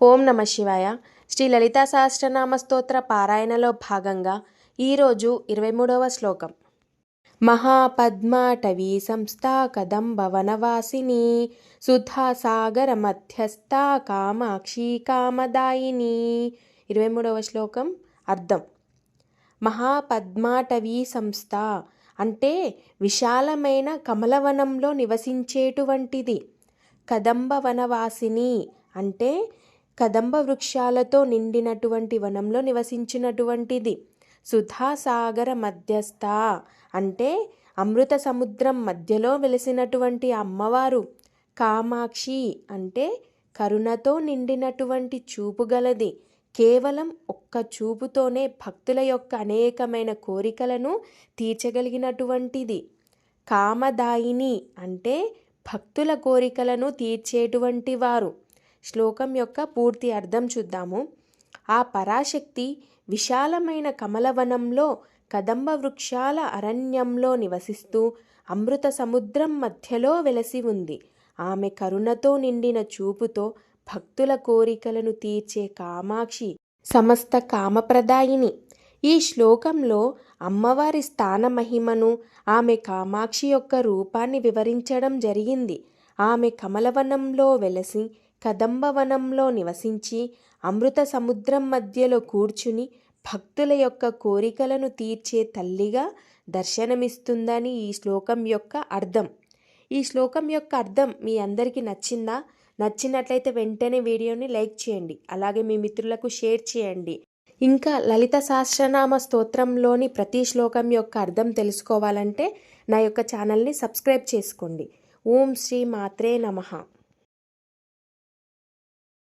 ఓం నమ శివాయ. శ్రీ లలితా సహస్రనామ స్తోత్ర పారాయణలో భాగంగా ఈరోజు 23వ శ్లోకం. మహాపద్మాటవీ సంస్థా కదంబ వనవాసిని సుధా సాగర మధ్యస్థ కామాక్షి కామదాయిని. 23వ శ్లోకం అర్థం. మహాపద్మాటవీ సంస్థ అంటే విశాలమైన కమలవనంలో నివసించేటువంటిది. కదంబ వనవాసిని అంటే కదంబ వృక్షాలతో నిండినటువంటి వనంలో నివసించినటువంటిది. సుధాసాగర మధ్యస్థ అంటే అమృత సముద్రం మధ్యలో వెలిసినటువంటి అమ్మవారు. కామాక్షి అంటే కరుణతో నిండినటువంటి చూపు గలది. కేవలం ఒక్క చూపుతోనే భక్తుల యొక్క అనేకమైన కోరికలను తీర్చగలిగినటువంటిది. కామదాయిని అంటే భక్తుల కోరికలను తీర్చేటువంటి వారు. శ్లోకం యొక్క పూర్తి అర్థం చూద్దాము. ఆ పరాశక్తి విశాలమైన కమలవనంలో కదంబ వృక్షాల అరణ్యంలో నివసిస్తూ అమృత సముద్రం మధ్యలో వెలసి ఉంది. ఆమె కరుణతో నిండిన చూపుతో భక్తుల కోరికలను తీర్చే కామాక్షి, సమస్త కామప్రదాయిని. ఈ శ్లోకంలో అమ్మవారి స్థాన మహిమను, ఆమె కామాక్షి యొక్క రూపాన్ని వివరించడం జరిగింది. ఆమె కమలవనంలో వెలసి కదంబవనంలో నివసించి అమృత సముద్రం మధ్యలో కూర్చుని భక్తుల యొక్క కోరికలను తీర్చే తల్లిగా దర్శనమిస్తుందని ఈ శ్లోకం యొక్క అర్థం. ఈ శ్లోకం యొక్క అర్థం మీ అందరికీ నచ్చిందా? నచ్చినట్లయితే వెంటనే వీడియోని లైక్ చేయండి, అలాగే మీ మిత్రులకు షేర్ చేయండి. ఇంకా లలిత సహస్రనామ స్తోత్రంలోని ప్రతి శ్లోకం యొక్క అర్థం తెలుసుకోవాలంటే నా యొక్క ఛానల్ని సబ్స్క్రైబ్ చేసుకోండి. ఓం శ్రీ మాత్రే నమః.